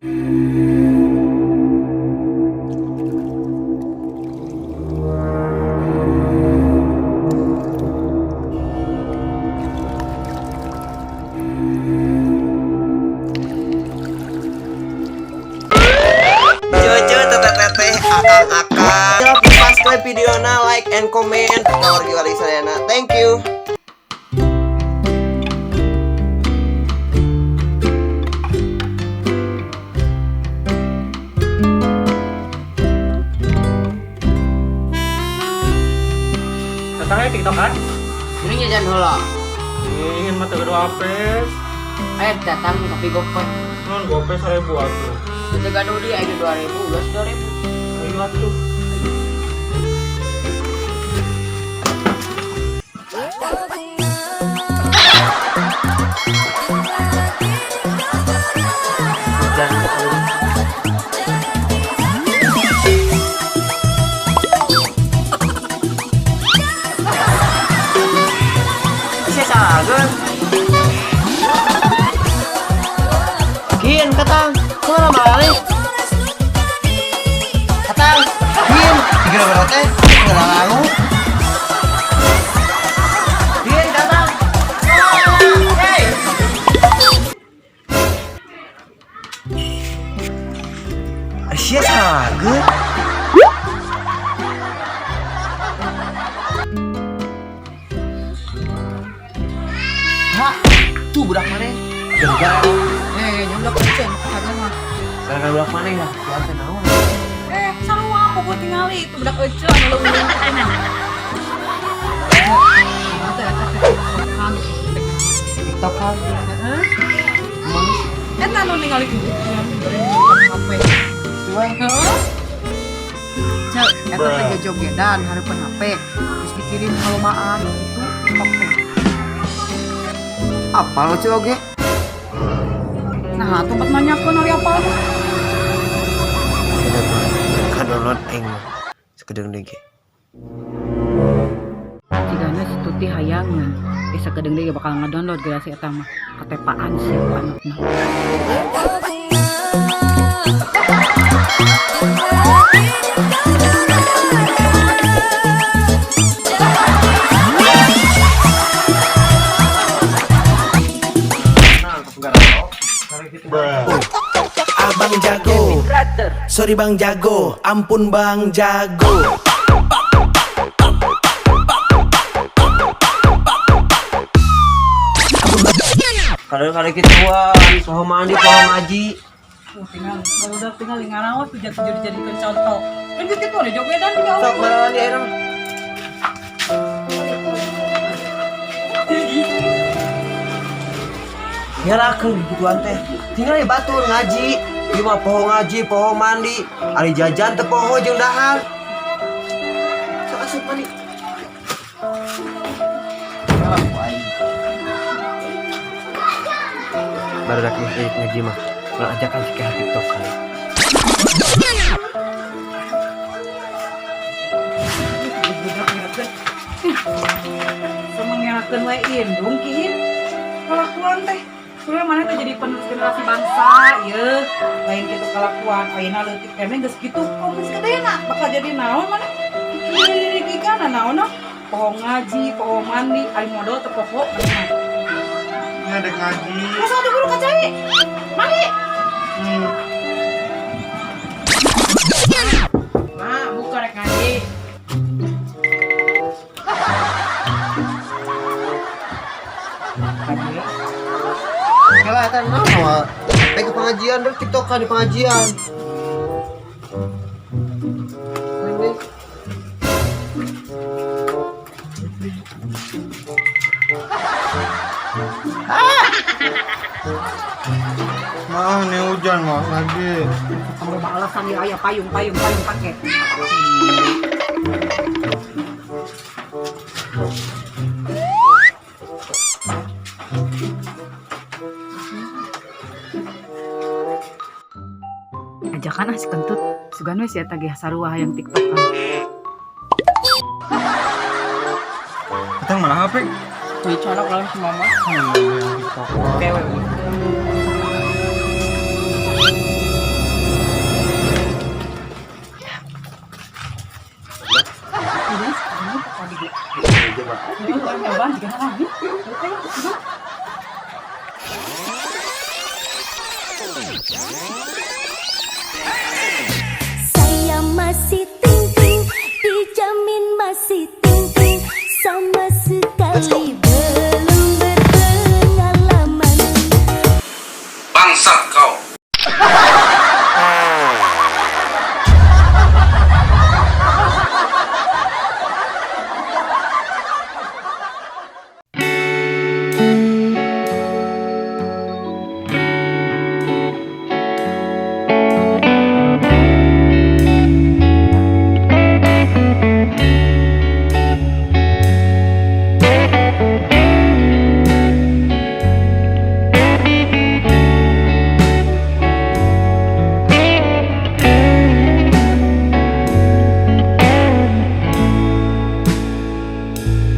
Subscribe videona, like and comment. Nomor Giwari Sadayana. Thank you. Datangnya TikTok kan? Ini jajan dulu. Ingin mata kedua apes. Ayo datang tapi gopek. Non gope 1000 atuh. Jaga dulu dia aja 2000, gas 2000. Ayo atuh. Kian katang, kemana balik? Katang, Kian, tiga berapa? Tiga lalu. Kian katang, hey. Asia saga. Tuh budak mana? Jaga. Nyondak kucing, kagak mah. Gara-gara budak mana ya? Tuan teh naon? Sarua pokok tingali itu budak ece anu leuwih. TikTok kan? Eta nu ningali kitu HP. Coba. Cek, eta teh jogedan hareupeun HP, terus dikirim halomaan itu TikTok teh. Apa lo cuy oge? Nah, tempat nanyakeun ari apal mah. Ka download aing sakedeung deui ge. Jigana si Tuti hayangan, sakedeung deui bakal ngadownload geus si eta mah. Katepaan sih ku anakna. Abang jago, sorry bang jago, ampun bang jago. Kadang-kadang kituan, poho mandi, poho ngaji. Tinggal ngarawas tuh dijadikan contoh. Kan gitu ada jogedan tinggal. Sok marawan di airang. Ngerakeun gituan teh. Tinggal di batur ngaji. Ieu mah poho ngaji, poho mandi. Ari jajan teu poho jeung dahar. Sok asup mandi. Baru dak ngaji mah. Kalau ajakan sih ke TikTok kali. Semengenakeun we indung kiin. Kalakuan teh. Surya mana teh jadi penerus generasi bangsa, ieu. Lain kitu kalakuan, ayeuna leutik keneh geus kitu. Oh geus gedena bakal jadi naon mana? Diri kana naon? Poho ngaji, poho mandi, ari modal teu poho. Ngadek ngaji. Masa ada guru kacai? Mandi. Nah, buka rek ngaji. Kalau eta naon? Teh ke pengajian deh TikTok kan di pengajian. Mah nih hujan mah lagi. Kamu alasan dia aya payung pakai. Ajakan asik kentut, sugan we sia tagih sarua yang TikTok kan. Kita mana HP? Wih, colok lawan si mama. TikTok. Cewek. Saya masih ting-ting, dijamin masih ting-ting, sama sekali